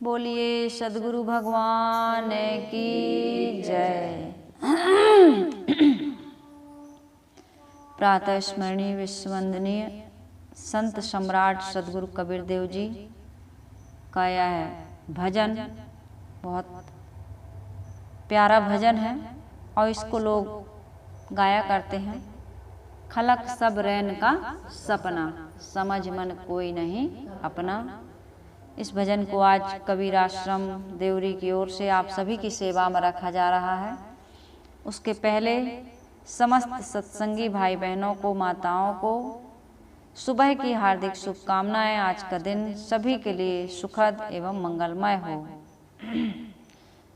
बोलिए सद्गुरु भगवान की जय। प्रातः स्मरणीय विश्ववंदनीय संत सम्राट सद्गुरु कबीर देव जी का यह भजन बहुत प्यारा भजन है और इसको लोग गाया करते हैं। खलक सब रैन का सपना, समझ मन कोई नहीं अपना। इस भजन को आज कबीर आश्रम देवरी की ओर से आप सभी की सेवा में रखा जा रहा है। उसके पहले समस्त सत्संगी भाई बहनों को, माताओं को सुबह की हार्दिक शुभकामनाएं। आज का दिन सभी के लिए सुखद एवं मंगलमय हो।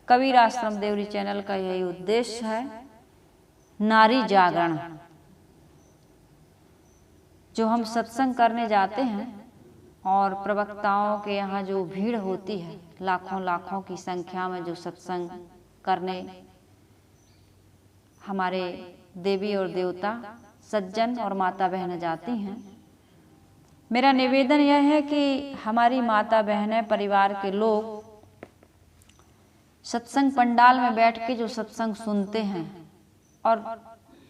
कबीर आश्रम देवरी चैनल का यही उद्देश्य है, नारी जागरण। जो हम सत्संग करने जाते हैं और प्रवक्ताओं के यहाँ जो भीड़ होती है, लाखों लाखों की संख्या में जो सत्संग करने हमारे देवी और देवता, सज्जन और माता बहनें जाती हैं, मेरा निवेदन यह है कि हमारी माता बहनें, परिवार के लोग सत्संग पंडाल में बैठ के जो सत्संग सुनते हैं और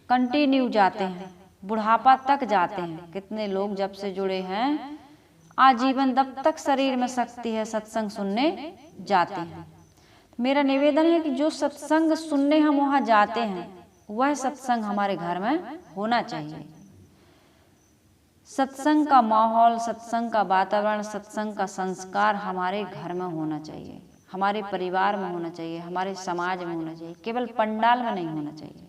कंटिन्यू जाते हैं, बुढ़ापा तक जाते हैं। कितने लोग जब से जुड़े हैं आजीवन जब तक शरीर में शक्ति है सत्संग सुनने जाते हैं। मेरा निवेदन है कि जो सत्संग सुनने हम वहां जाते हैं वह सत्संग हमारे घर में होना चाहिए। सत्संग का माहौल, सत्संग का वातावरण, सत्संग का संस्कार हमारे घर में होना चाहिए, हमारे परिवार में होना चाहिए, हमारे समाज में होना चाहिए, केवल पंडाल में नहीं होना चाहिए।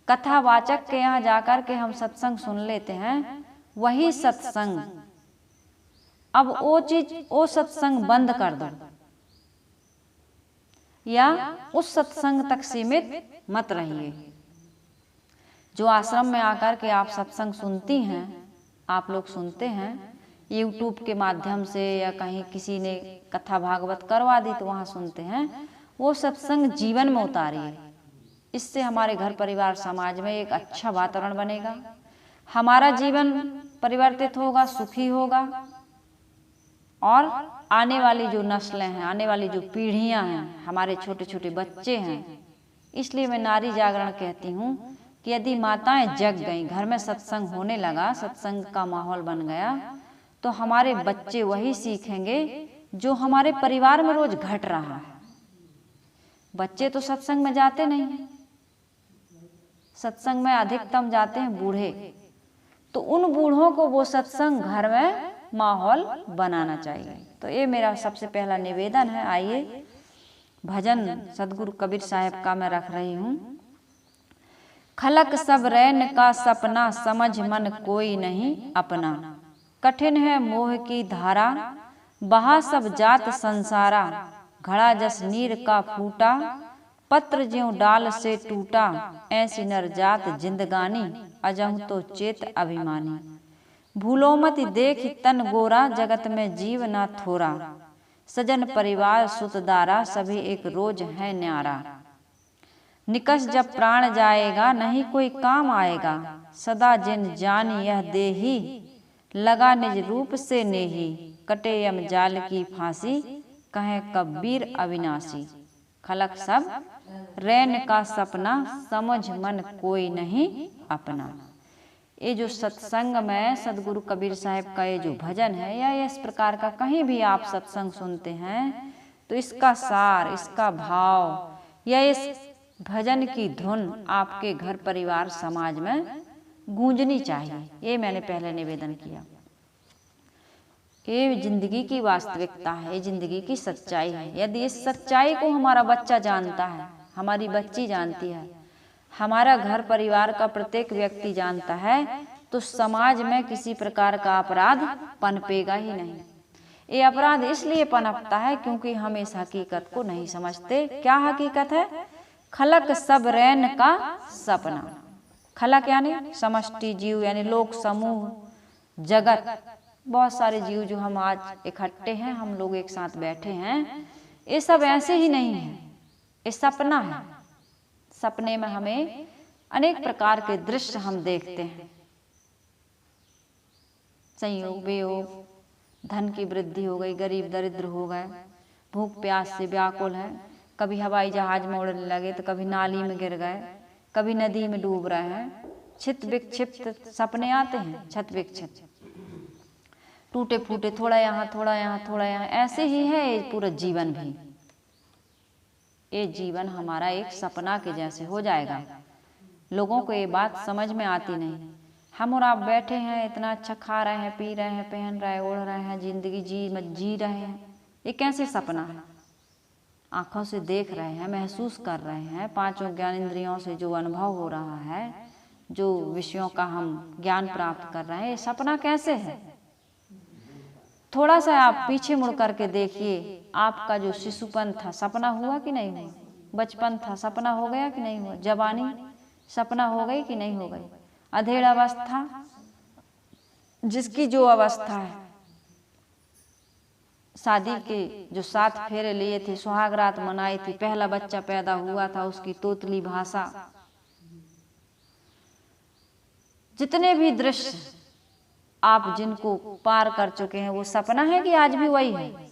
कथावाचक के यहाँ जाकर के हम सत्संग सुन लेते हैं, वही सत्संग, अब वो चीज, वो सत्संग बंद कर दो या उस सत्संग तक सीमित मत रहिए। जो आश्रम में आकर के आप सत्संग सुनती हैं, आप लोग सुनते हैं यूट्यूब के माध्यम से या कहीं किसी ने कथा भागवत करवा दी तो वहां सुनते हैं, वो सत्संग जीवन में उतारिए। इससे हमारे घर परिवार समाज में एक अच्छा वातावरण बनेगा, हमारा जीवन परिवर्तित होगा, सुखी होगा और आने वाली जो नस्लें हैं, आने वाली जो पीढ़ियां हैं, हमारे छोटे छोटे बच्चे हैं। इसलिए मैं नारी जागरण कहती हूँ कि यदि माताएं जग गईं, घर में सत्संग होने लगा, सत्संग का माहौल बन गया, तो हमारे बच्चे वही सीखेंगे जो हमारे परिवार में रोज घट रहा है। बच्चे तो सत्संग में जाते नहीं हैं, सत्संग में अधिकतम जाते हैं बूढ़े, तो उन बूढ़ों को वो सत्संग घर में माहौल बनाना चाहिए। तो ये मेरा सबसे पहला निवेदन है। आइए भजन सदगुरु कबीर साहब का मैं रख रही हूँ। खलक सब रैन का सपना, समझ मन कोई नहीं अपना। कठिन है मोह की धारा, बहा सब जात संसारा। घड़ा जस नीर का फूटा, पत्र ज्यों डाल से टूटा। ऐसी नर जात जिंदगानी, अजहु तो चेत अभिमानी। भूलो मत देख तन गोरा, जगत में जीव ना थोरा। सजन परिवार सुतदारा, सभी एक रोज है न्यारा। निकस जब प्राण जाएगा, नहीं कोई काम आएगा। सदा जिन जानी यह देही, लगा निज रूप से नेही। कटे यम जाल की फांसी, कहे कबीर अविनाशी। खलक सब रैन का सपना, समझ मन कोई नहीं अपना। ये जो सत्संग में सदगुरु कबीर साहब का ये जो भजन है, या इस प्रकार का कहीं भी आप सत्संग सुनते हैं, तो इसका सार, इसका भाव या इस भजन की धुन आपके घर परिवार समाज में गूंजनी चाहिए। ये मैंने पहले निवेदन किया। ये जिंदगी की वास्तविकता है, ये जिंदगी की सच्चाई है। यदि इस सच्चाई को हमारा बच्चा जानता है, हमारी बच्ची जानती है, हमारा घर परिवार का प्रत्येक व्यक्ति जानता है, तो समाज में किसी प्रकार का अपराध पनपेगा ही नहीं। ये अपराध इसलिए पनपता है क्योंकि हम इस हकीकत को नहीं समझते। क्या हकीकत है? खलक सब रैन का सपना। खलक यानी समष्टि जीव, यानी लोक समूह, जगत, बहुत सारे जीव जो हम आज इकट्ठे हैं, हम लोग एक साथ बैठे हैं, ये सब ऐसे ही नहीं है, ये सपना है। सपने में हमें अनेक प्रकार के दृश्य हम देखते हैं, संयोग वियोग, धन की वृद्धि हो गई, गरीब दरिद्र हो गए, भूख प्यास से व्याकुल है, कभी हवाई जहाज में उड़ने लगे तो कभी नाली में गिर गए, कभी नदी में डूब रहे हैं, छित विक्षिप्त सपने आते हैं, छत विक्षिप्त, टूटे फूटे, थोड़ा यहाँ थोड़ा यहाँ थोड़ा यहाँ, ऐसे ही है ये पूरा जीवन भी। ये जीवन हमारा एक सपना के जैसे हो जाएगा। लोगों को ये बात समझ में आती नहीं। हम और आप बैठे हैं, इतना अच्छा खा रहे हैं, पी रहे हैं, पहन रहे हैं, ओढ़ रहे हैं, जिंदगी जी रहे हैं, ये कैसे सपना है? आंखों से देख रहे हैं, महसूस कर रहे हैं, पांचों ज्ञानेंद्रियों से जो अनुभव हो रहा है, जो विषयों का हम ज्ञान प्राप्त कर रहे हैं, ये सपना कैसे है? थोड़ा सा आप पीछे मुड़ करके देखिए, आपका जो शिशुपन था सपना हुआ कि नहीं हुआ? बचपन था सपना हो गया कि नहीं हुआ? जवानी सपना हो गई कि नहीं हो गई? अधेड़ अवस्था, जिसकी जो अवस्था है, शादी के जो 7 फेरे लिए थे, सुहाग रात मनाई थी, पहला बच्चा पैदा हुआ था, उसकी तोतली भाषा, जितने भी दृश्य आप जिनको पार कर चुके हैं, वो सपना है कि आज भी वही है?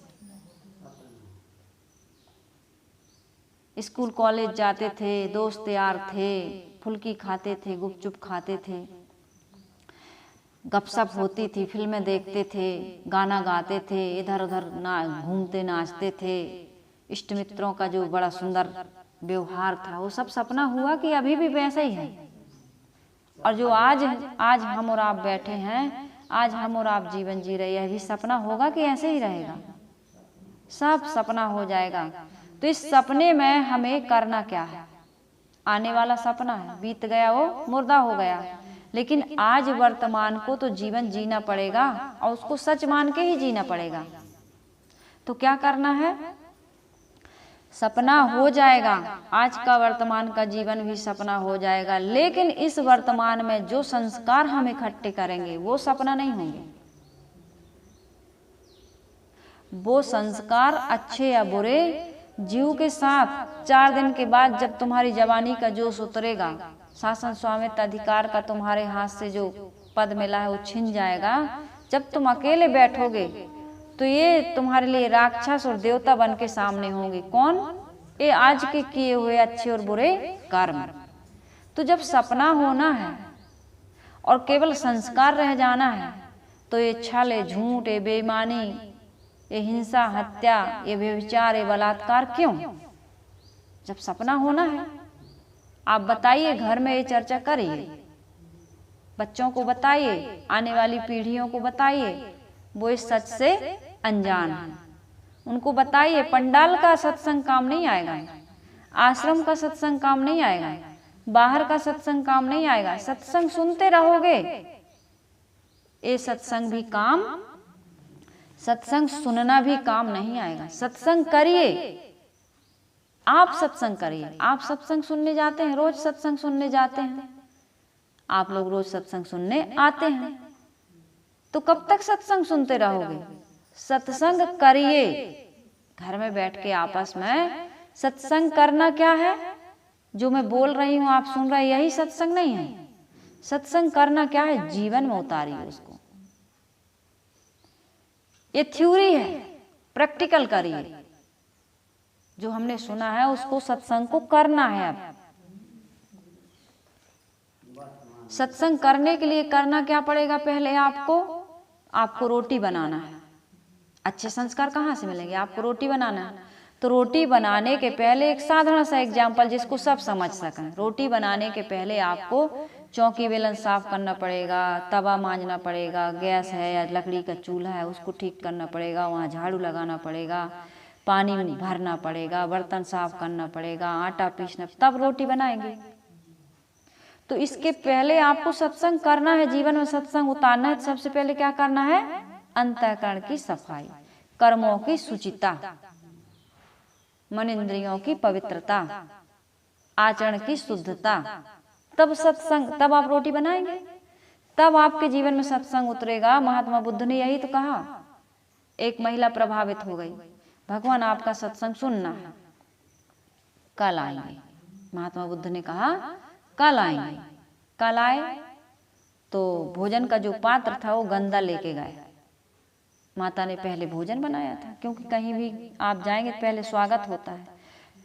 स्कूल कॉलेज जाते थे, दोस्त यार थे, फुल्की खाते थे, गुपचुप खाते थे, गपशप होती थी, फिल्में देखते थे, गाना गाते थे, इधर उधर घूमते नाचते थे, इष्ट मित्रों का जो बड़ा सुंदर व्यवहार था, वो सब सपना हुआ कि अभी भी वैसा ही है? और जो आज हम और आप बैठे हैं, आज हम और आप जीवन जी रहे हैं, यह भी सपना होगा कि ऐसे ही रहेगा? सब सपना हो जाएगा। तो इस सपने में हमें करना क्या है? आने वाला सपना है, बीत गया वो मुर्दा हो गया, लेकिन आज वर्तमान को तो जीवन जीना पड़ेगा और उसको सच मान के ही जीना पड़ेगा। तो क्या करना है? सपना हो जाएगा, आज का वर्तमान का जीवन भी सपना हो जाएगा, लेकिन इस वर्तमान में जो संस्कार हम इकट्ठे करेंगे वो सपना नहीं होंगे। वो संस्कार अच्छे या बुरे जीव के साथ 4 दिन के बाद जब तुम्हारी जवानी का जोश उतरेगा, शासन स्वामित्व अधिकार का तुम्हारे हाथ से जो पद मिला है वो छिन जाएगा, जब तुम अकेले बैठोगे तो ये तुम्हारे लिए राक्षस और देवता बन के सामने होंगे। कौन? ये आज के किए हुए अच्छे और बुरे कर्म। तो जब सपना होना है और केवल संस्कार रह जाना है, तो ये छल, ये झूठ, ये बेईमानी, ये हिंसा, हत्या, ये व्यभिचार, ये बलात्कार क्यों? जब सपना होना है, आप बताइए, घर में ये चर्चा करिए, बच्चों को बताइए, आने वाली पीढ़ियों को बताइए, वो इस सच से अनजान है, उनको बताइए। पंडाल का सत्संग काम नहीं आएगा, आश्रम का सत्संग काम नहीं आएगा, बाहर का सत्संग काम नहीं आएगा। सत्संग सुनते रहोगे, ये सत्संग भी काम, सत्संग सुनना भी काम नहीं आएगा। सत्संग करिए, आप सत्संग करिए। आप सत्संग सुनने जाते हैं, रोज सत्संग सुनने जाते हैं, आप लोग रोज सत्संग सुनने आते हैं, तो कब तक सत्संग सुनते रहोगे? सत्संग करिए, घर में बैठ के आपस में सत्संग करना क्या है? जो मैं बोल रही हूँ आप सुन रहे, यही सत्संग नहीं है। सत्संग करना क्या है? जीवन में उतारिए उसको। ये थ्योरी है, प्रैक्टिकल करिए। जो हमने सुना है उसको सत्संग को करना है। अब सत्संग करने के लिए करना क्या पड़ेगा? पहले आपको रोटी बनाना है। अच्छे संस्कार कहाँ से मिलेंगे? आपको रोटी बनाना है, तो रोटी बनाने के पहले एक साधारण सा एग्जाम्पल जिसको सब समझ सकें। रोटी बनाने के पहले आपको चौकी बेलन साफ करना पड़ेगा, तवा मांजना पड़ेगा, गैस है या लकड़ी का चूल्हा है उसको ठीक करना पड़ेगा, वहाँ झाड़ू लगाना पड़ेगा, पानी भरना पड़ेगा, बर्तन साफ करना पड़ेगा, आटा पीसना, तब रोटी बनाएंगे। तो इसके पहले आपको सत्संग करना है, जीवन में सत्संग उतारना है। सबसे पहले क्या करना है? अंतःकरण की सफाई, कर्मों की सुचिता, मन इंद्रियों की पवित्रता, आचरण की शुद्धता, तब सत्संग, तब आप रोटी बनाएंगे, तब आपके जीवन में सत्संग उतरेगा। महात्मा बुद्ध ने यही तो कहा। एक महिला प्रभावित हो गई, भगवान आपका सत्संग सुनना है, कल आएंगे। महात्मा बुद्ध ने कहा कल आएंगे। कल आए तो भोजन का जो पात्र था वो गंदा लेके गए। माता ने पहले भोजन बनाया था, क्योंकि कहीं भी आप जाएंगे तो पहले स्वागत होता है,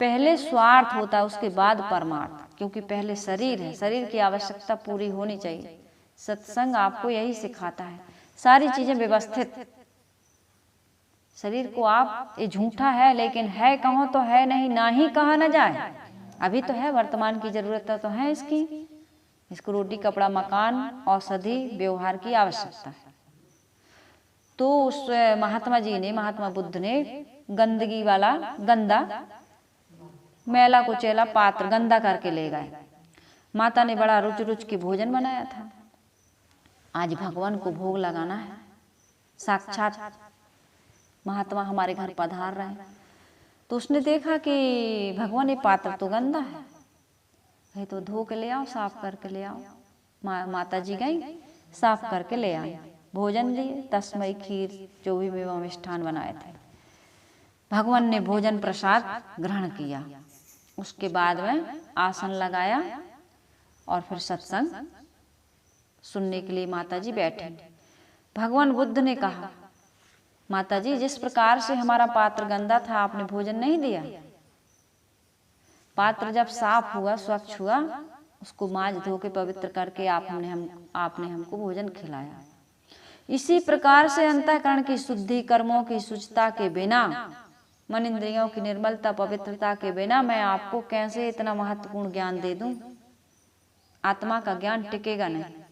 पहले स्वार्थ होता है, उसके बाद परमार्थ, क्योंकि पहले शरीर है, शरीर की आवश्यकता पूरी होनी चाहिए। सत्संग आपको यही सिखाता है, सारी चीजें व्यवस्थित। शरीर को आप ये झूठा है लेकिन है कहो तो है नहीं, ना ही कहा न जाए, अभी तो है, वर्तमान की जरूरत तो है इसकी, इसको रोटी कपड़ा मकान औषधि व्यवहार की आवश्यकता है। तो उस महात्मा जी ने, महात्मा बुद्ध ने गंदगी वाला गंदा मैला कुचैला पात्र गंदा करके ले गए। माता ने बड़ा रुच रुच के भोजन बनाया था, आज भगवान को भोग लगाना है, साक्षात महात्मा हमारे घर पधार रहे हैं। तो उसने देखा कि भगवान ये पात्र तो गंदा है, भाई तो धो के ले आओ, साफ करके ले आओ। माता जी गई, साफ करके ले आई, भोजन लिए, तस्मई खीर जो भी मेवा मिष्ठान बनाए थे। भगवान ने भोजन प्रसाद ग्रहण किया, उसके बाद में आसन लगाया और फिर सत्संग सुनने के लिए माता जी बैठे। भगवान बुद्ध ने कहा, माता जी जिस प्रकार से हमारा पात्र गंदा था आपने भोजन नहीं दिया, पात्र जब साफ हुआ स्वच्छ हुआ उसको मांज धो के पवित्र करके आपने हमको भोजन खिलाया। इसी प्रकार से अंतःकरण की शुद्धि, कर्मों की शुचिता के बिना, मन इंद्रियों की निर्मलता पवित्रता के बिना मैं आपको कैसे इतना महत्वपूर्ण ज्ञान दे दूं? आत्मा का ज्ञान टिकेगा नहीं।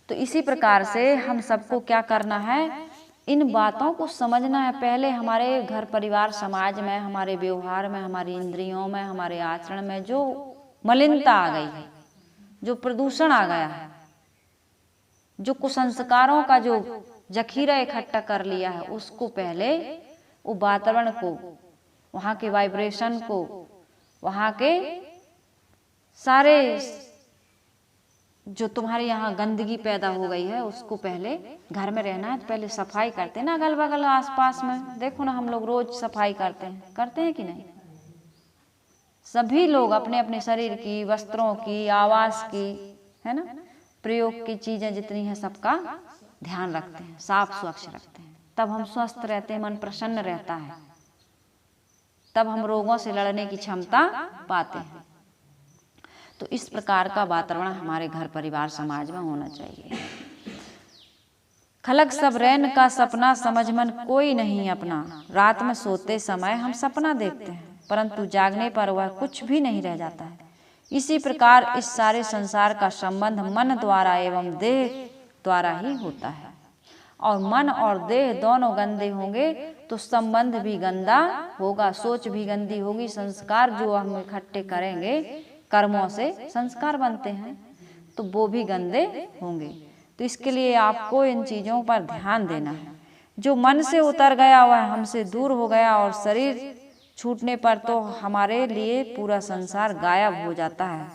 तो इसी प्रकार से हम सबको क्या करना है, इन बातों को समझना है। पहले हमारे घर परिवार समाज में, हमारे व्यवहार में, हमारी इंद्रियों में, हमारे आचरण में जो मलिनता आ गई है, जो प्रदूषण आ गया है, जो कुसंस्कारों का जो जखीरा इकट्ठा कर लिया है, उसको पहले वो वातावरण को, वहाँ के वाइब्रेशन को, वहाँ के सारे जो तुम्हारे यहाँ गंदगी पैदा हो गई है उसको पहले, घर में रहना है तो पहले सफाई करते हैं ना, अगल बगल आसपास में देखो ना, हम लोग रोज सफाई करते हैं कि नहीं? सभी लोग अपने अपने शरीर की, वस्त्रों की, आवास की, है ना, प्रयोग की चीजें जितनी है सबका ध्यान रखते हैं, साफ स्वच्छ रखते हैं, तब हम स्वस्थ रहते हैं, मन प्रसन्न रहता है, तब हम रोगों से लड़ने की क्षमता पाते हैं। तो इस प्रकार का वातावरण हमारे घर परिवार समाज में होना चाहिए। खलक सब रैन का सपना, समझ मन कोई नहीं अपना। रात में सोते समय हम सपना देखते हैं, परंतु जागने पर वह कुछ भी नहीं रह जाता है। इसी प्रकार इस सारे संसार का संबंध मन द्वारा एवं देह द्वारा ही होता है, और मन और देह दोनों गंदे होंगे तो संबंध भी गंदा होगा, सोच भी गंदी होगी, संस्कार जो हम इकट्ठे करेंगे, कर्मों से संस्कार बनते हैं, तो वो भी गंदे होंगे। तो इसके लिए आपको इन चीजों पर ध्यान देना है। जो मन से उतर गया वह हमसे दूर हो गया, और शरीर छूटने पर तो हमारे लिए पूरा संसार गायब हो जाता है।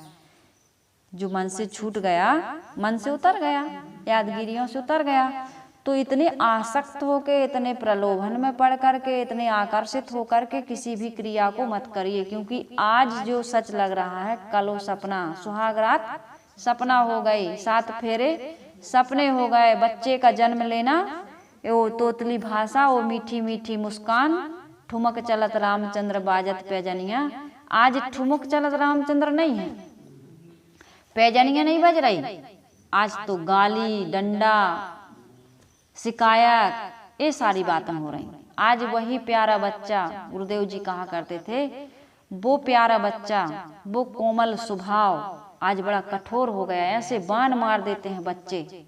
जो मन से छूट गया, मन से उतर गया, यादगिरियों से उतर गया, तो इतने आसक्त होके, इतने प्रलोभन में पड़ करके, इतने आकर्षित होकर के किसी भी क्रिया को मत करिए, क्योंकि आज जो सच लग रहा है कल वो सपना, सुहाग रात सपना हो गई, 7 फेरे सपने हो गए, बच्चे का जन्म लेना, वो तोतली भाषा, वो मीठी मीठी मुस्कान, ठुमक चलत रामचंद्र बाजत पैजनिया। आज ठुमक चलत रामचंद्र नहीं है, पैजनिया नहीं बज रही, आज तो गाली डंडा शिकायत, ये सारी बातें हो रही। आज वही प्यारा बच्चा, गुरुदेव जी कहा करते थे, वो प्यारा बच्चा, वो कोमल स्वभाव आज बड़ा कठोर हो गया। ऐसे बाण मार देते हैं बच्चे,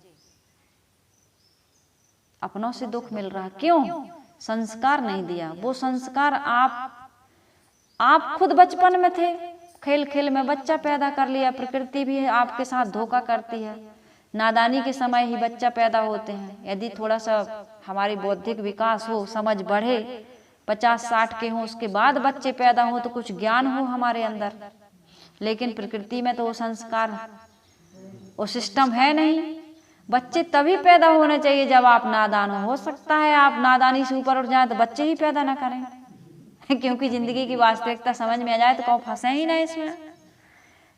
अपनों से दुख मिल रहा, क्यों? संस्कार नहीं दिया। वो संस्कार आप खुद बचपन में थे, खेल खेल में बच्चा पैदा कर लिया, प्रकृति भी आपके साथ धोखा करती है। नादानी के समय ही बच्चा पैदा होते हैं। यदि थोड़ा सा हमारी बौद्धिक विकास हो, समझ बढ़े, 50-60 के हो, उसके बाद बच्चे पैदा हो तो कुछ ज्ञान हो हमारे अंदर, लेकिन प्रकृति में तो वो संस्कार, वो सिस्टम है नहीं। बच्चे तभी पैदा होने चाहिए जब आप नादान हो सकता है आप नादानी से ऊपर उठ जाए तो बच्चे ही पैदा ना करें क्योंकि जिंदगी की वास्तविकता समझ में आ जाए तो कौन फंसे ही ना इसमें।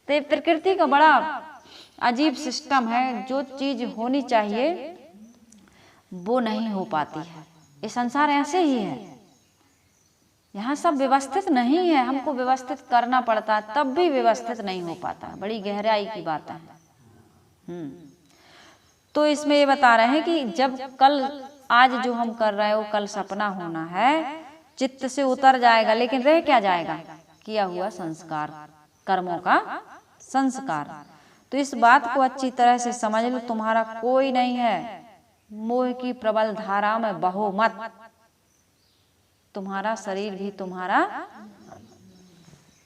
तो प्रकृति का बड़ा अजीब सिस्टम है। जो चीज होनी चाहिए वो नहीं हो पाती है। ये संसार ऐसे ही है, यहाँ सब व्यवस्थित नहीं है, हमको व्यवस्थित करना पड़ता है, तब भी व्यवस्थित नहीं हो पाता। बड़ी गहराई की बात है। तो इसमें ये बता रहे हैं कि जब कल आज जो हम कर रहे हो कल सपना होना है, चित्त से उतर जाएगा, लेकिन रह क्या जाएगा? किया हुआ संस्कार, कर्मों का संस्कार। तो इस बात को अच्छी तरह से समझ लो, तुम्हारा कोई नहीं है, मोह की प्रबल धारा में बहो मत। तुम्हारा शरीर भी तुम्हारा,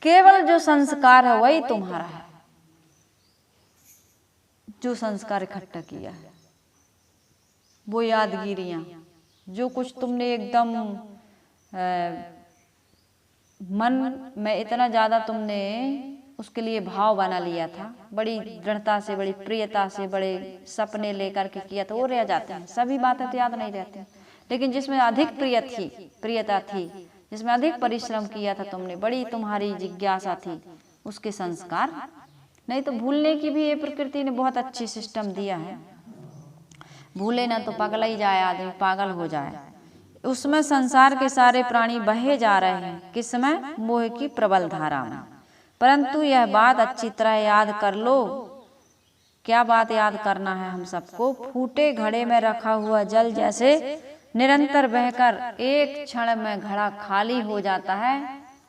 केवल जो संस्कार है वही तुम्हारा है, जो संस्कार इकट्ठा किया है, वो यादगिरियां, जो कुछ तुमने एकदम मन में इतना ज्यादा तुमने उसके लिए भाव बना लिया था, बड़ी दृढ़ता से, बड़ी प्रियता से, बड़े सपने लेकर के किया, तो वो रह जाते हैं। सभी बातें तो याद नहीं रहती, लेकिन जिसमें अधिक प्रियता थी, जिसमें अधिक परिश्रम किया था तुमने, बड़ी तुम्हारी जिज्ञासा थी, उसके संस्कार। नहीं तो भूलने की भी ये प्रकृति ने बहुत अच्छी सिस्टम दिया है, भूले ना तो पगला ही जाए आदमी, पागल हो जाए। उसमें संसार के सारे प्राणी बहे जा रहे हैं, किसमें? मोह की प्रबल धारा में। परंतु यह बात अच्छी तरह याद कर लो। क्या बात याद करना है हम सबको? फूटे घड़े में रखा हुआ जल जैसे निरंतर बहकर एक क्षण में घड़ा खाली हो जाता है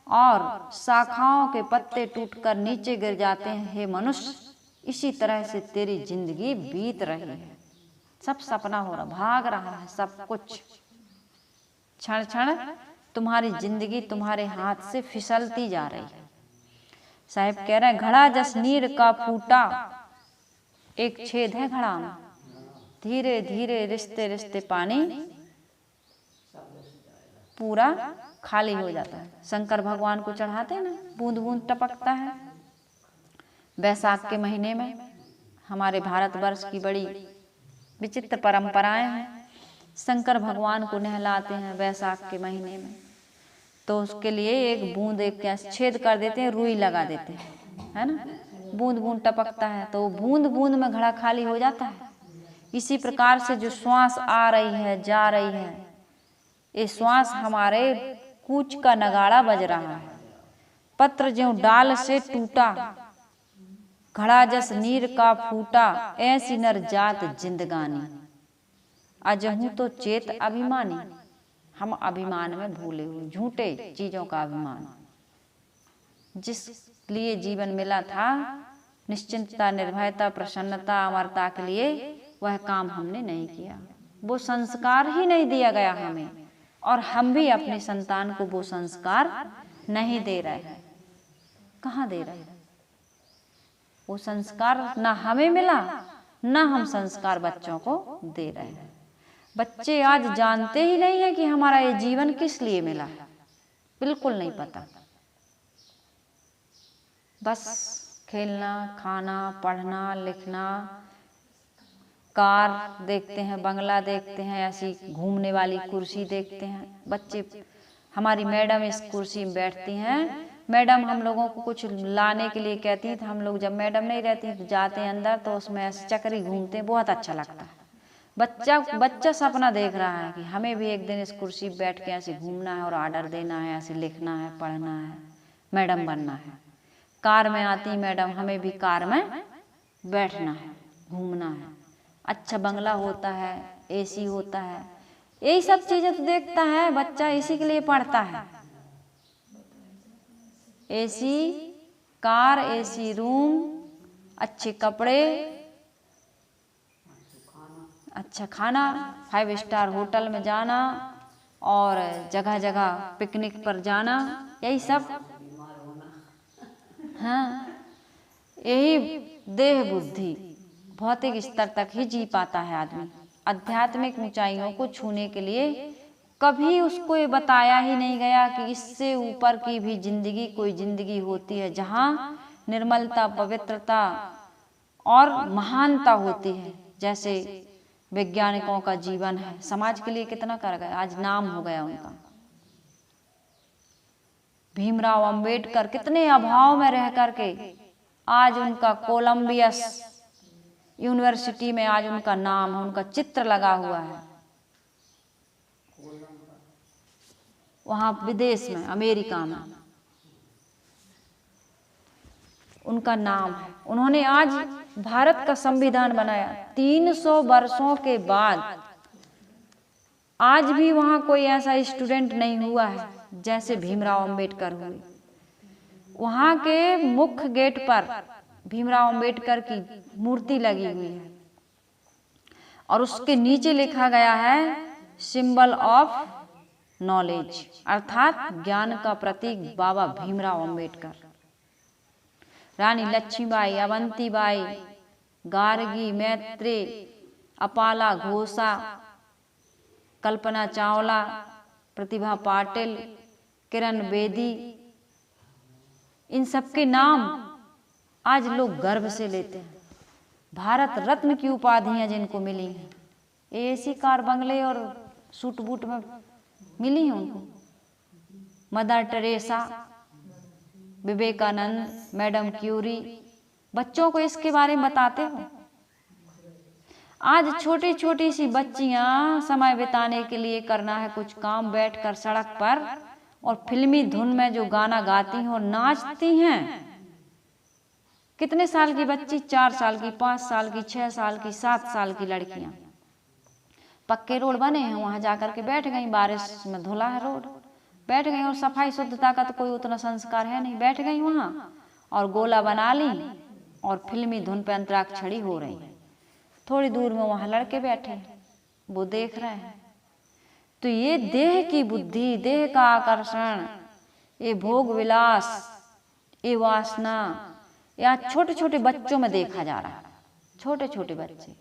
और शाखाओं के पत्ते टूटकर नीचे गिर जाते हैं। हे मनुष्य, इसी तरह से तेरी जिंदगी बीत रही है। सब सपना हो रहा, भाग रहा है सब कुछ, क्षण क्षण तुम्हारी जिंदगी तुम्हारे हाथ से फिसलती जा रही है। साहब कह रहे हैं, घड़ा जस नीर का फूटा, एक छेद है घड़ा में, धीरे धीरे रिश्ते रिश्ते पानी पूरा खाली हो जाता है। शंकर भगवान को चढ़ाते हैं ना, बूंद बूंद टपकता है। वैशाख के महीने में हमारे भारतवर्ष की बड़ी विचित्र परंपराएं हैं। शंकर भगवान को नहलाते हैं वैशाख के महीने में, तो उसके लिए एक बूंद, एक छेद कर देते हैं, रुई लगा देते हैं, है ना, बूंद बूंद टपकता है, तो बूंद बूंद में घड़ा खाली हो जाता है। इसी प्रकार से जो श्वास आ रही है, जा रही है, ये श्वास हमारे कूच का नगाड़ा बज रहा है। पत्र ज्यों डाल से टूटा, घड़ा जस नीर का फूटा, ऐसी नर जात जिंदगानी, अजहूं तो चेत अभिमानी। हम अभिमान में भूले हुए, झूठे चीजों का अभिमान, जिस लिए जीवन मिला था, निश्चिंतता, निर्भयता, प्रसन्नता, अमरता के लिए, वह काम हमने नहीं किया। वो संस्कार ही नहीं दिया गया हमें, और हम भी अपने संतान को वो संस्कार नहीं दे रहे हैं। कहाँ दे रहे हैं? वो संस्कार ना हमें मिला, ना हम संस्कार बच्चों को दे रहे हैं। बच्चे आज जानते ही नहीं है कि हमारा ये जीवन किस लिए मिला है, बिल्कुल नहीं पता। बस खेलना, खाना, पढ़ना, लिखना, कार देखते हैं, बंगला देखते हैं, ऐसी घूमने वाली कुर्सी देखते हैं बच्चे। हमारी मैडम इस कुर्सी में बैठती हैं, मैडम हम लोगों को कुछ लाने के लिए कहती हैं, तो हम लोग जब मैडम नहीं रहती तो जाते हैं अंदर, तो उसमें ऐसे चक्री घूमते हैं, बहुत अच्छा लगता है। बच्चा सपना देख रहा है कि हमें भी एक दिन इस कुर्सी पर बैठ के ऐसे घूमना है और ऑर्डर देना है, ऐसे लिखना है, पढ़ना है, मैडम बनना है। कार में आती मैडम, हमें भी कार में बैठना है, घूमना है, अच्छा बंगला होता है, एसी होता है, यही सब चीजें तो देखता है बच्चा, इसी के लिए पढ़ता है। एसी कार, एसी रूम, अच्छे कपड़े, अच्छा खाना, 5 स्टार होटल में जाना, और जगह जगह पिकनिक पर जाना, यही सब। हाँ, यही देह बुद्धि भौतिक स्तर तक ही जी पाता है आदमी। आध्यात्मिक ऊंचाइयों को छूने के लिए कभी उसको ये बताया ही नहीं गया कि इससे ऊपर की भी जिंदगी, कोई जिंदगी होती है जहाँ निर्मलता, पवित्रता और महानता होती है। जैसे वैज्ञानिकों का जीवन है, समाज के लिए कितना कर गए, आज नाम हो गया उनका। भीमराव अंबेडकर कितने अभाव में रह करके आज उनका कोलंबियस यूनिवर्सिटी में आज उनका नाम है, उनका चित्र लगा हुआ है। वहाँ विदेश में, अमेरिका में, उनका नाम है। उन्होंने आज भारत का संविधान बनाया। 300 वर्षों के बाद आज भी वहाँ कोई ऐसा स्टूडेंट नहीं हुआ है जैसे भीमराव अंबेडकर हुए। वहाँ के मुख्य गेट पर भीमराव अंबेडकर की मूर्ति लगी हुई है और उसके नीचे लिखा गया है सिंबल ऑफ नॉलेज, अर्थात ज्ञान का प्रतीक बाबा भीमराव अंबेडकर। रानी लक्ष्मीबाई, अवंतीबाई, गार्गी, मैत्रेय, अपाला घोषा, कल्पना चावला, प्रतिभा पाटिल, किरण बेदी, इन सबके नाम आज लोग गर्व से लेते हैं। भारत रत्न की उपाधियां जिनको मिली हैं, एसी कार बंगले और सूट बूट में मिली हैं उनको। Mother Teresa, Vivekananda, madam Curie, बच्चों को इसके बारे में बताते हो। आज छोटी छोटी सी बच्चियां समय बिताने के लिए करना है कुछ काम, बैठकर सड़क पर और फिल्मी धुन में जो गाना गाती हैं और नाचती हैं। कितने साल की बच्ची? 4 साल की, 5 साल की, 6 साल की, 7 साल की लड़कियां। पक्के रोड बने हैं, वहां जाकर के बैठ गई, बारिश में धुला है रोड, बैठ गई। और सफाई शुद्धता का तो कोई उतना संस्कार है नहीं, बैठ गई वहां और गोला बना ली और फिल्मी धुन पे अंतराक्षरी हो रही है। थोड़ी दूर में वहां लड़के बैठे, वो देख रहे हैं। तो ये देह की बुद्धि, देह का आकर्षण, ये भोग विलास, ये वासना या छोटे छोटे बच्चों में देखा जा रहा है। छोटे छोटे बच्चे,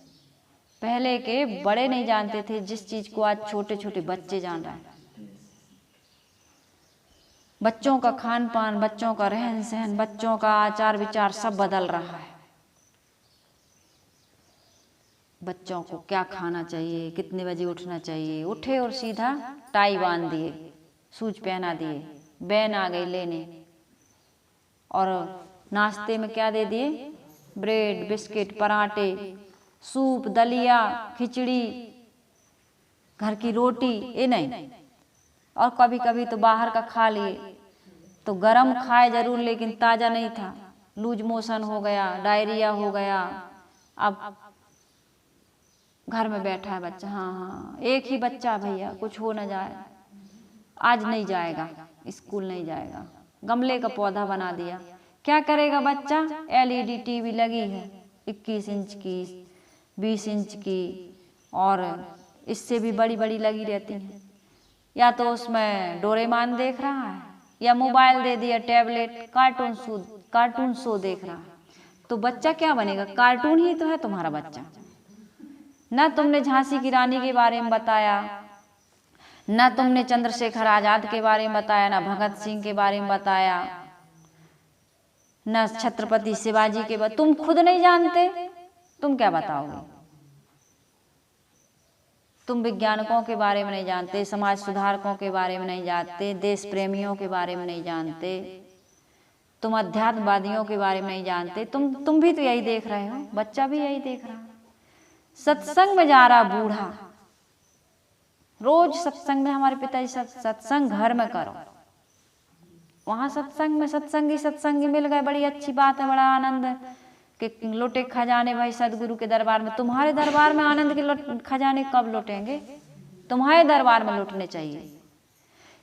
पहले के बड़े नहीं जानते थे जिस चीज को आज छोटे छोटे बच्चे जान रहे हैं। बच्चों का खान पान, बच्चों का रहन सहन, बच्चों का आचार विचार सब बदल रहा है। बच्चों को क्या खाना चाहिए, कितने बजे उठना चाहिए, उठे और सीधा टाई बांध दिए, सूज पहना दिए, बैन आ गई लेने, और नाश्ते में क्या दे दिए? ब्रेड, बिस्किट, पराठे, सूप, दलिया, खिचड़ी, घर की रोटी, ये नहीं। और कभी कभी तो बाहर का खा लिए, तो गरम खाए जरूर लेकिन ताजा नहीं था, लूज मोशन हो गया, डायरिया हो गया। अब घर में बैठा है बच्चा, हाँ, एक ही बच्चा भैया, कुछ हो ना जाए, आज नहीं जाएगा, स्कूल नहीं जाएगा, गमले का पौधा बना दिया। क्या करेगा बच्चा? LED टीवी लगी है, 21 इंच की, 20 इंच की, और इससे भी बड़ी बड़ी लगी रहती हैं। या तो उसमें डोरेमोन देख रहा है, या मोबाइल दे दिया, टैबलेट, कार्टून शो देख रहा है। तो बच्चा क्या बनेगा? कार्टून ही तो है तुम्हारा बच्चा। ना तुमने झांसी की रानी के बारे में बताया, ना तुमने चंद्रशेखर आजाद के बारे में बताया, ना भगत सिंह के बारे में बताया, न छत्रपति शिवाजी के बारे। तुम खुद नहीं जानते, तुम क्या बताओगे? तुम वैज्ञानिकों के बारे में नहीं जानते, समाज सुधारकों के बारे में नहीं जानते, देश प्रेमियों के बारे में नहीं जानते, तुम अध्यात्मवादियों के बारे में नहीं जानते। तुम भी तो यही देख रहे हो, बच्चा भी यही देख रहा है। सत्संग में जा रहा बूढ़ा, रोज सत्संग में, हमारे पिताजी सत्संग घर में करो, वहां सत्संग में सत्संगी मिल गए, बड़ी अच्छी बात है, बड़ा आनंद के लौटे खजाने भाई सदगुरु के दरबार में। तुम्हारे दरबार में आनंद के खजाने कब लौटेंगे? तुम्हारे दरबार में लौटने चाहिए,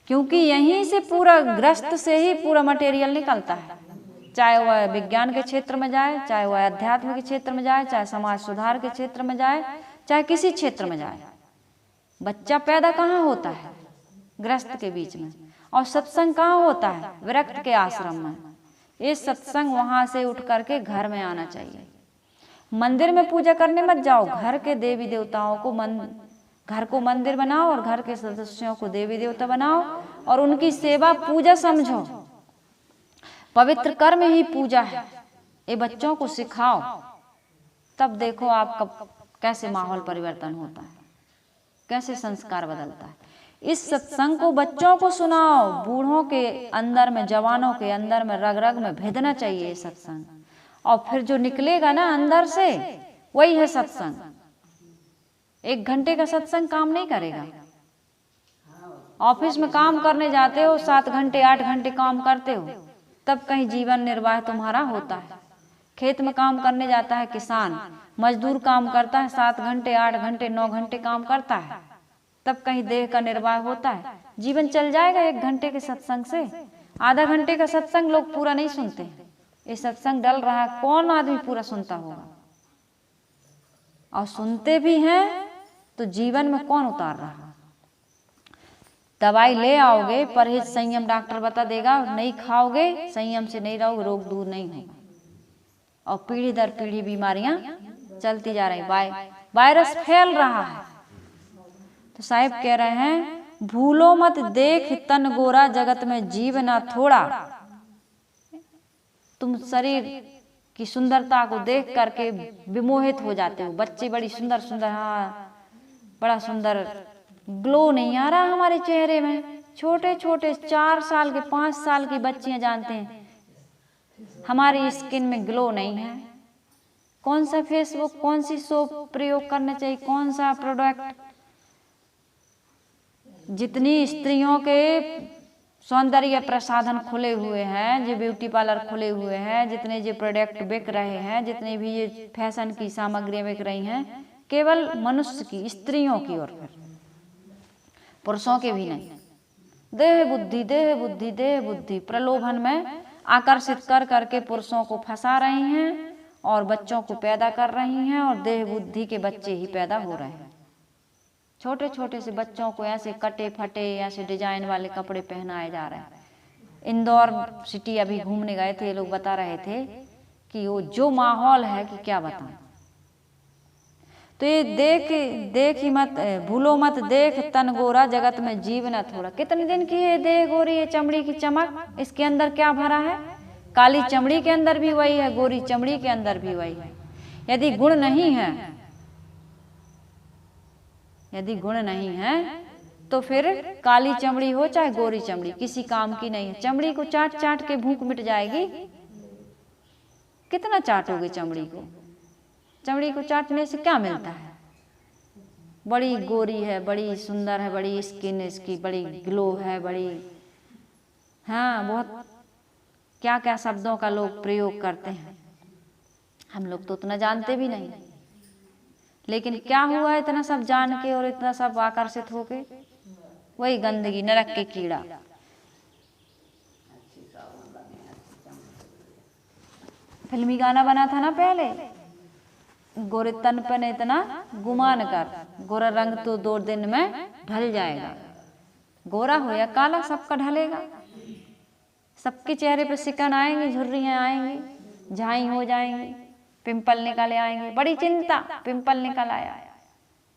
क्योंकि यहीं से पूरा ग्रस्त से ही पूरा मटेरियल निकलता है। चाहे वह विज्ञान के क्षेत्र में जाए, चाहे वह अध्यात्म के क्षेत्र में जाए, चाहे समाज सुधार के क्षेत्र में जाए, चाहे किसी क्षेत्र में जाए, बच्चा पैदा कहाँ होता है? ग्रस्त के बीच में। और सत्संग कहाँ होता है? विरक्त के आश्रम में। ये सत्संग वहां से उठ करके घर में आना चाहिए। मंदिर में पूजा करने मत जाओ, घर के देवी देवताओं को घर को मंदिर बनाओ और घर के सदस्यों को देवी देवता बनाओ और उनकी सेवा पूजा समझो। पवित्र कर्म ही पूजा है। ये बच्चों को सिखाओ, तब देखो आपका कैसे माहौल परिवर्तन होता है, कैसे संस्कार बदलता है। इस सत्संग को बच्चों को सुनाओ, बूढ़ों के अंदर में, जवानों के अंदर में, रग रग में भेदना चाहिए ये सत्संग। और फिर जो निकलेगा ना अंदर से, वही है सत्संग। 1 घंटे का सत्संग काम नहीं करेगा। ऑफिस में काम करने जाते हो, 7 घंटे 8 घंटे काम करते हो, तब कहीं जीवन निर्वाह तुम्हारा होता है। खेत में काम करने जाता है किसान, मजदूर काम करता है 7 घंटे 8 घंटे 9 घंटे काम करता है, तब कहीं देह का निर्वाह होता है। जीवन चल जाएगा 1 घंटे के सत्संग से। आधा घंटे का सत्संग लोग पूरा नहीं सुनते। ये सत्संग डल रहा है, कौन आदमी पूरा सुनता होगा? और सुनते भी हैं तो जीवन में कौन उतार रहा? दवाई ले आओगे, परहेज संयम डॉक्टर बता देगा, नहीं खाओगे, संयम से नहीं रहोगे, रोग दूर नहीं होगा। और पीढ़ी दर पीढ़ी बीमारियां चलती जा रही, वायरस फैल रहा है। तो साहिब कह रहे हैं भूलो मत देख तन गोरा, जगत में जीव ना थोड़ा। तुम शरीर की सुंदरता को देख करके विमोहित हो जाते हो। बच्चे बड़ी सुंदर सुंदर, हाँ बड़ा सुंदर, ग्लो नहीं आ रहा हमारे चेहरे में। छोटे छोटे 4 साल के 5 साल की बच्चियां जानते हैं हमारी स्किन में ग्लो नहीं है। कौन सा फेसबुक, कौन सी सोप प्रयोग करना चाहिए, कौन सा प्रोडक्ट। जितनी स्त्रियों के सौंदर्य प्रसाधन खुले हुए हैं, जो ब्यूटी पार्लर खुले हुए हैं, जितने जो प्रोडक्ट बिक रहे हैं, जितने भी ये फैशन की सामग्रियां बिक रही हैं, केवल मनुष्य की, स्त्रियों की, और फिर पुरुषों के भी नहीं। देह बुद्धि देह बुद्धि देह बुद्धि प्रलोभन में आकर्षित कर करके पुरुषों को फंसा रही हैं और बच्चों को पैदा कर रही हैं, और देह बुद्धि के बच्चे ही पैदा हो रहे हैं। छोटे छोटे से बच्चों को ऐसे कटे फटे, ऐसे डिजाइन वाले कपड़े पहनाए जा रहे हैं। इंदौर सिटी अभी घूमने गए थे, लोग बता रहे थे कि वो जो माहौल है कि क्या बताऊं। तो ये देख ही मत, भूलो मत देख तन गोरा, जगत में जीव न थोड़ा। कितने दिन की है देह गोरी है, चमड़ी की चमक, इसके अंदर क्या भरा है? काली चमड़ी के अंदर भी वही है, गोरी चमड़ी के अंदर भी वही है। यदि गुण नहीं है, यदि गुण नहीं है तो फिर काली चमड़ी हो चाहे गोरी चमड़ी, किसी काम की नहीं है। चमड़ी को चाट चाट के भूख मिट जाएगी। कितना चाटोगे चमड़ी को? चमड़ी को चाटने से क्या मिलता है? बड़ी गोरी है, बड़ी सुंदर है, बड़ी स्किन इसकी बड़ी ग्लो है, बड़ी, हाँ बहुत क्या क्या शब्दों का लोग प्रयोग करते हैं, हम लोग तो उतना जानते भी नहीं। लेकिन क्या हुआ इतना सब जान के और इतना सब आकर्षित होके? वही गंदगी, नरक के कीड़ा। फिल्मी गाना बना था ना पहले, गोरे तन पे इतना गुमान कर, गोरा रंग तो 2 दिन में ढल जाएगा। गोरा हो या काला सबका ढलेगा। सबके चेहरे पे सिकन आएंगे, झुर्रियां आएंगी, झाई हो जाएंगी, पिंपल निकले आएंगे। बड़ी चिंता, पिंपल निकल आया।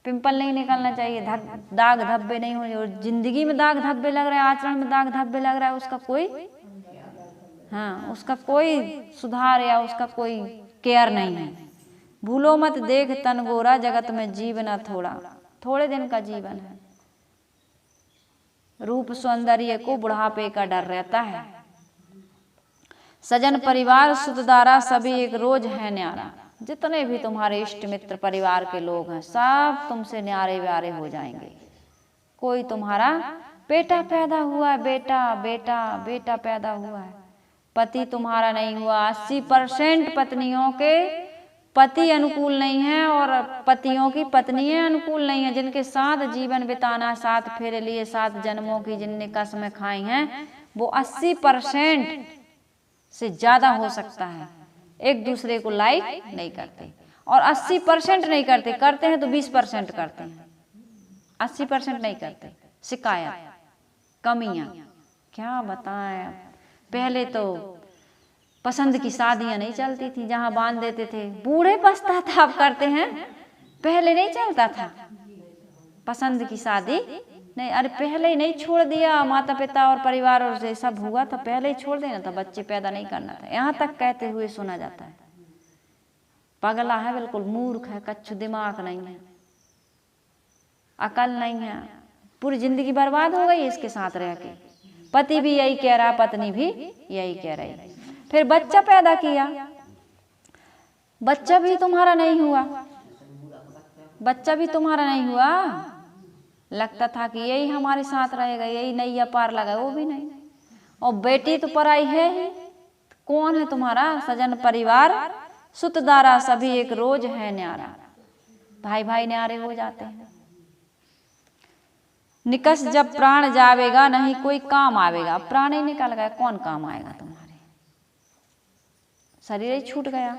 पिंपल नहीं निकलना चाहिए, दाग धब्बे नहीं होने। और जिंदगी में दाग धब्बे लग रहे हैं, आचरण में दाग धब्बे लग रहा है, उसका कोई, हाँ उसका कोई सुधार या उसका कोई केयर नहीं है। भूलो मत देख तन गोरा, जगत में जीव न थोड़ा। थोड़े दिन का जीवन है। रूप सौंदर्य को बुढ़ापे का डर रहता है। सजन परिवार सुतदारा, सभी एक रोज है न्यारा। जितने भी तुम्हारे इष्ट मित्र परिवार के लोग हैं, सब तुमसे न्यारे व्यारे हो जाएंगे। कोई तुम्हारा बेटा पैदा हुआ है, बेटा बेटा बेटा पैदा हुआ है, पति तुम्हारा नहीं हुआ। 80% पत्नियों के पति अनुकूल नहीं है और पतियों की पत्नियां अनुकूल नहीं है। जिनके साथ जीवन बिताना, 7 फेरे लिए, 7 जन्मों की जिनने कसमें खाई हैं, वो 80% से ज्यादा हो सकता है एक दूसरे को लाइक नहीं करते। और 80% नहीं करते, करते हैं तो 20% करते हैं, 80% नहीं करते। शिकायत, कमियां, क्या बताएं। पहले तो पसंद की शादियां नहीं चलती थी, जहां बांध देते थे, बूढ़े पछतावा करते हैं। पहले नहीं चलता था पसंद की शादी, नहीं। अरे पहले ही नहीं छोड़ दिया, माता पिता और परिवार और से सब हुआ था, पहले ही छोड़ देना था, बच्चे पैदा नहीं करना था। यहाँ तक कहते हुए सुना जाता है। पगला है, बिल्कुल मूर्ख है, कच्छु दिमाग नहीं है, अकल नहीं है, पूरी जिंदगी बर्बाद हो गई इसके साथ रह के। पति भी यही कह रहा, पत्नी भी यही कह रही। फिर बच्चा पैदा किया, बच्चा भी तुम्हारा नहीं हुआ, बच्चा भी तुम्हारा नहीं हुआ। लगता था कि यही हमारे साथ रहेगा, यही नैया पार लगा, वो भी नहीं। और बेटी तो पराई है ही, कौन है तुम्हारा सजन परिवार, सुतदारा सभी एक रोज है न्यारा। भाई भाई न्यारे हो जाते हैं। निकस जब प्राण जावेगा नहीं कोई काम आवेगा। प्राण ही निकल गया, कौन काम आएगा तुम्हारे, शरीर ही छूट गया।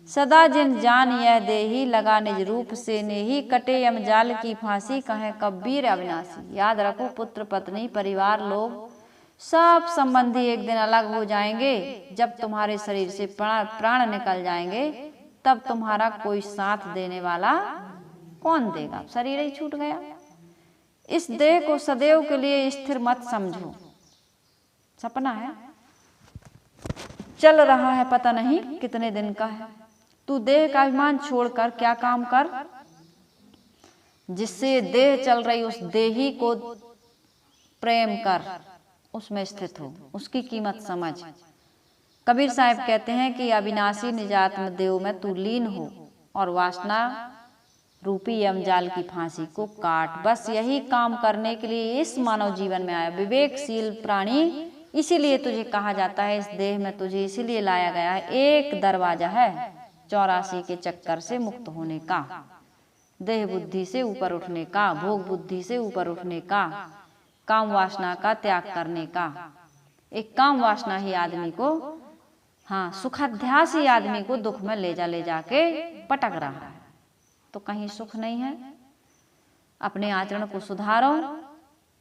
सदा जिन जान यह देही लगा निज रूप से नेही कटे यम जाल की फांसी कहे कबीर अविनाशी। याद रखो, पुत्र पत्नी परिवार लोग सब संबंधी एक दिन अलग हो जाएंगे। जब तुम्हारे शरीर से प्राण निकल जाएंगे तब तुम्हारा कोई साथ देने वाला कौन देगा, शरीर ही छूट गया। इस देह को सदैव के लिए स्थिर मत समझो, सपना है, चल रहा है पता नहीं कितने दिन का है। तू देह का अभिमान छोड़कर क्या काम कर, जिससे देह चल रही उस देही को प्रेम कर, उसमें स्थित हो, उसकी कीमत समझ। कबीर साहब कहते हैं कि अविनाशी निजात्म देव में तू लीन हो और वासना रूपी यमजाल की फांसी को काट। बस यही काम करने के लिए इस मानव जीवन में आया विवेकशील प्राणी। इसीलिए तुझे कहा जाता है इस देह में तुझे इसीलिए लाया गया है। एक दरवाजा है 84 के चक्कर से मुक्त होने का, देह बुद्धि से ऊपर उठने का, भोग बुद्धि से ऊपर उठने का, काम वासना का त्याग करने का। एक काम वासना ही आदमी को, हाँ, सुखाध्यास ही आदमी को दुख में ले जाके पटक रहा है, तो कहीं सुख नहीं है। अपने आचरण को सुधारो,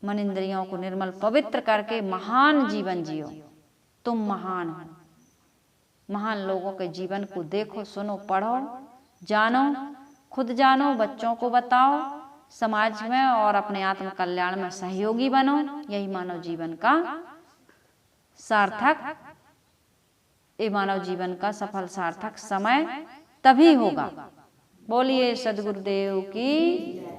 मन इंद्रियों को निर्मल पवित्र करके महान जीवन जियो। तुम महान हो। महान लोगों के जीवन को देखो, सुनो, पढ़ो, जानो, खुद जानो, बच्चों को बताओ, समाज में और अपने आत्म कल्याण में सहयोगी बनो। यही मानव जीवन का सार्थक, ये मानव जीवन का सफल सार्थक समय तभी होगा। बोलिए सद्गुरुदेव की।